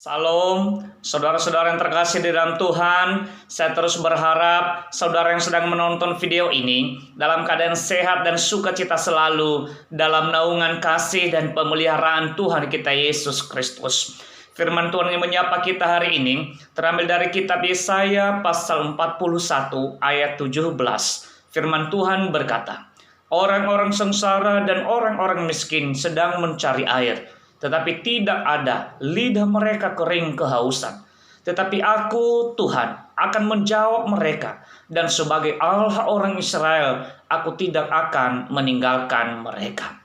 Salam, saudara-saudara yang terkasih di dalam Tuhan. Saya terus berharap saudara yang sedang menonton video ini dalam keadaan sehat dan sukacita selalu dalam naungan kasih dan pemeliharaan Tuhan kita Yesus Kristus. Firman Tuhan yang menyapa kita hari ini terambil dari kitab Yesaya pasal 41 ayat 17. Firman Tuhan berkata, "Orang-orang sengsara dan orang-orang miskin sedang mencari air, tetapi tidak ada, lidah mereka kering kehausan. Tetapi aku, Tuhan, akan menjawab mereka, dan sebagai Allah orang Israel, aku tidak akan meninggalkan mereka."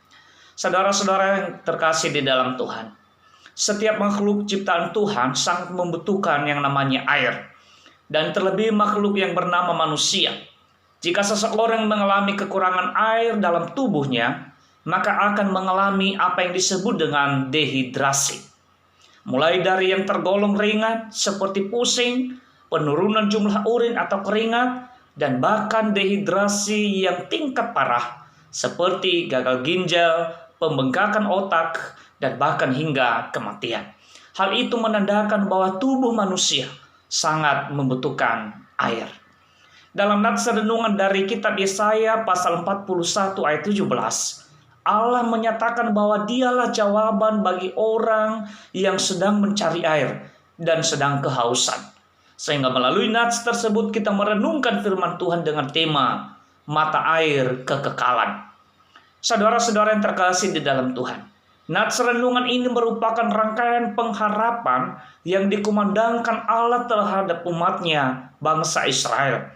Saudara-saudara yang terkasih di dalam Tuhan, setiap makhluk ciptaan Tuhan sangat membutuhkan yang namanya air, dan terlebih makhluk yang bernama manusia. Jika seseorang mengalami kekurangan air dalam tubuhnya, maka akan mengalami apa yang disebut dengan dehidrasi. Mulai dari yang tergolong ringan seperti pusing, penurunan jumlah urin atau keringat, dan bahkan dehidrasi yang tingkat parah seperti gagal ginjal, pembengkakan otak, dan bahkan hingga kematian. Hal itu menandakan bahwa tubuh manusia sangat membutuhkan air. Dalam nats renungan dari kitab Yesaya pasal 41 ayat 17, Allah menyatakan bahwa dialah jawaban bagi orang yang sedang mencari air dan sedang kehausan. Sehingga melalui nats tersebut kita merenungkan firman Tuhan dengan tema mata air kekekalan. Saudara-saudara yang terkasih di dalam Tuhan, nats renungan ini merupakan rangkaian pengharapan yang dikumandangkan Allah terhadap umatnya, bangsa Israel.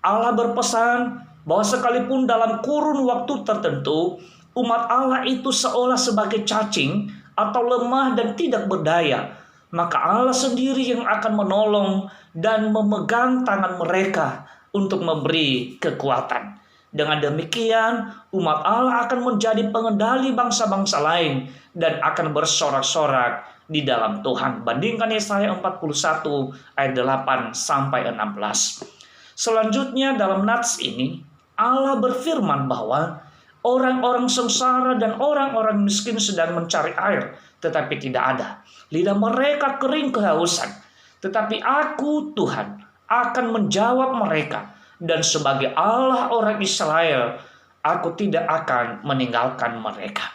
Allah berpesan bahwa sekalipun dalam kurun waktu tertentu, umat Allah itu seolah sebagai cacing atau lemah dan tidak berdaya, maka Allah sendiri yang akan menolong dan memegang tangan mereka untuk memberi kekuatan. Dengan demikian, umat Allah akan menjadi pengendali bangsa-bangsa lain dan akan bersorak-sorak di dalam Tuhan. Bandingkan Yesaya 41 ayat 8 sampai 16. Selanjutnya dalam nats ini, Allah berfirman bahwa orang-orang sengsara dan orang-orang miskin sedang mencari air, tetapi tidak ada. Lidah mereka kering kehausan. Tetapi aku, Tuhan, akan menjawab mereka, dan sebagai Allah orang Israel, aku tidak akan meninggalkan mereka.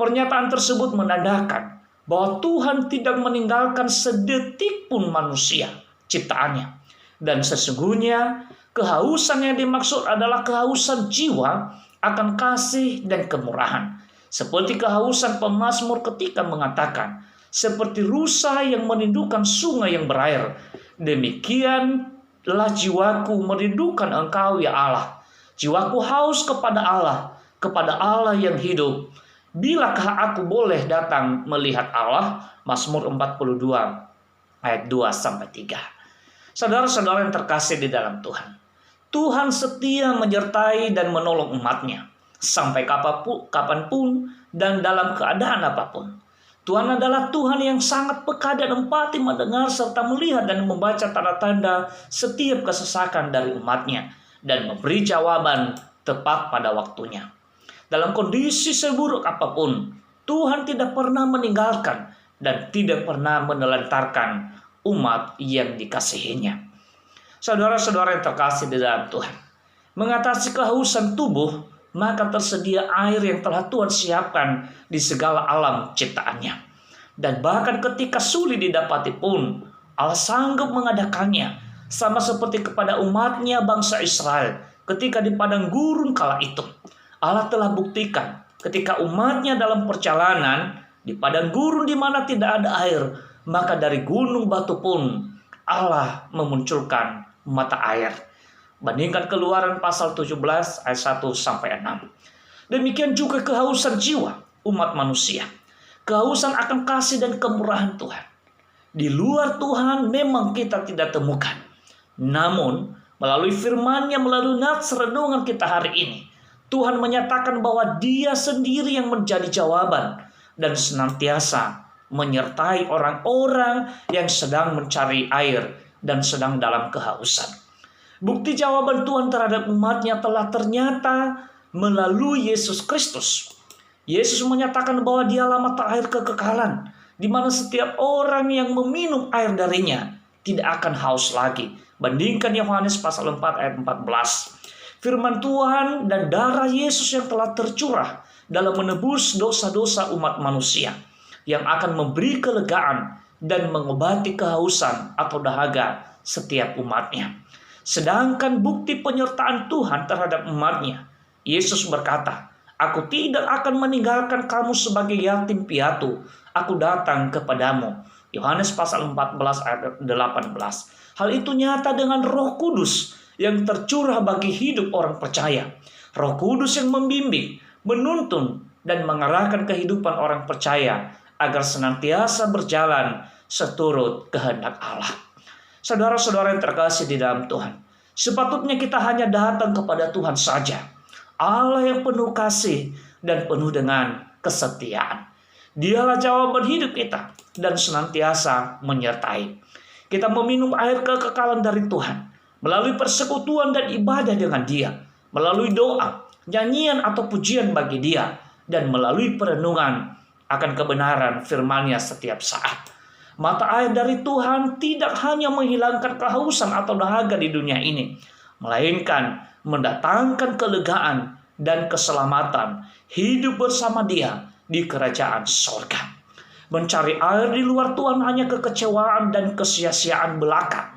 Pernyataan tersebut menandakan bahwa Tuhan tidak meninggalkan sedetik pun manusia ciptaannya. Dan sesungguhnya kehausan yang dimaksud adalah kehausan jiwa akan kasih dan kemurahan. Seperti kehausan pemazmur ketika mengatakan, seperti rusa yang merindukan sungai yang berair, demikianlah jiwaku merindukan Engkau ya Allah. Jiwaku haus kepada Allah yang hidup. Bilakah aku boleh datang melihat Allah? Mazmur 42 ayat 2-3. Saudara-saudara yang terkasih di dalam Tuhan, Tuhan setia menyertai dan menolong umatnya sampai kapanpun dan dalam keadaan apapun. Tuhan adalah Tuhan yang sangat peka dan empati mendengar serta melihat dan membaca tanda-tanda setiap kesesakan dari umatnya dan memberi jawaban tepat pada waktunya. Dalam kondisi seburuk apapun, Tuhan tidak pernah meninggalkan dan tidak pernah menelantarkan umat yang dikasihinya. Saudara-saudara yang terkasih di dalam Tuhan, mengatasi kehausan tubuh, maka tersedia air yang telah Tuhan siapkan di segala alam ciptaannya. Dan bahkan ketika sulit didapati pun, Allah sanggup mengadakannya, sama seperti kepada umatnya bangsa Israel ketika di padang gurun kala itu. Allah telah buktikan ketika umatnya dalam perjalanan di padang gurun di mana tidak ada air, maka dari gunung batu pun Allah memunculkan mata air. Bandingkan Keluaran pasal 17 ayat 1-6. Demikian juga kehausan jiwa umat manusia. Kehausan akan kasih dan kemurahan Tuhan. Di luar Tuhan memang kita tidak temukan. Namun melalui firman-Nya, melalui nats renungan kita hari ini, Tuhan menyatakan bahwa Dia sendiri yang menjadi jawaban dan senantiasa menyertai orang-orang yang sedang mencari air dan sedang dalam kehausan. Bukti jawaban Tuhan terhadap umatnya telah ternyata melalui Yesus Kristus. Yesus menyatakan bahwa Dialah mata air kekekalan. di mana setiap orang yang meminum air darinya tidak akan haus lagi. Bandingkan Yohanes pasal 4 ayat 14. Firman Tuhan dan darah Yesus yang telah tercurah dalam menebus dosa-dosa umat manusia, yang akan memberi kelegaan dan mengobati kehausan atau dahaga setiap umatnya. Sedangkan bukti penyertaan Tuhan terhadap umatnya, Yesus berkata, "Aku tidak akan meninggalkan kamu sebagai yatim piatu. Aku datang kepadamu." Yohanes pasal 14 ayat 18. Hal itu nyata dengan Roh Kudus yang tercurah bagi hidup orang percaya. Roh Kudus yang membimbing, menuntun, dan mengarahkan kehidupan orang percaya agar senantiasa berjalan seturut kehendak Allah. Saudara-saudara yang terkasih di dalam Tuhan, sepatutnya kita hanya datang kepada Tuhan saja, Allah yang penuh kasih dan penuh dengan kesetiaan. Dialah jawaban hidup kita dan senantiasa menyertai. Kita meminum air kekekalan dari Tuhan melalui persekutuan dan ibadah dengan Dia, melalui doa, nyanyian atau pujian bagi Dia, dan melalui perenungan akan kebenaran firman-Nya setiap saat. Mata air dari Tuhan tidak hanya menghilangkan kehausan atau dahaga di dunia ini, melainkan mendatangkan kelegaan dan keselamatan hidup bersama Dia di kerajaan sorga. Mencari air di luar Tuhan hanya kekecewaan dan kesia-siaan belaka.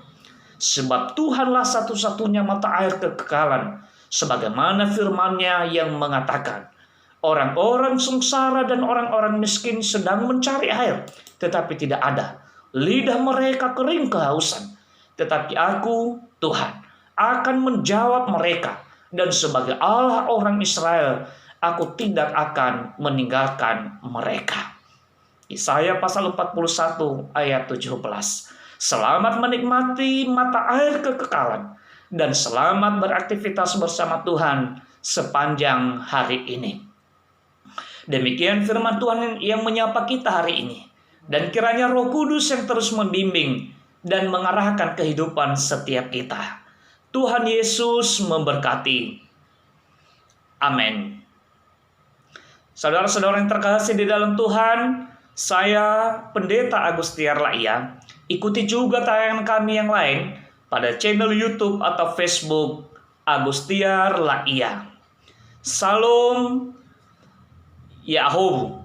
Sebab Tuhanlah satu-satunya mata air kekekalan, sebagaimana firman-Nya yang mengatakan, orang-orang sengsara dan orang-orang miskin sedang mencari air, tetapi tidak ada. Lidah mereka kering kehausan. Tetapi Aku, Tuhan, akan menjawab mereka, dan sebagai Allah orang Israel, Aku tidak akan meninggalkan mereka. Yesaya pasal 41 ayat 17. Selamat menikmati mata air kekekalan, dan selamat beraktivitas bersama Tuhan sepanjang hari ini. Demikian firman Tuhan yang menyapa kita hari ini. Dan kiranya Roh Kudus yang terus membimbing dan mengarahkan kehidupan setiap kita. Tuhan Yesus memberkati. Amin. Saudara-saudara yang terkasih di dalam Tuhan, saya Pendeta Agustiar Laia. Ikuti juga tayangan kami yang lain pada channel YouTube atau Facebook Agustiar Laia. Salam Yahoo.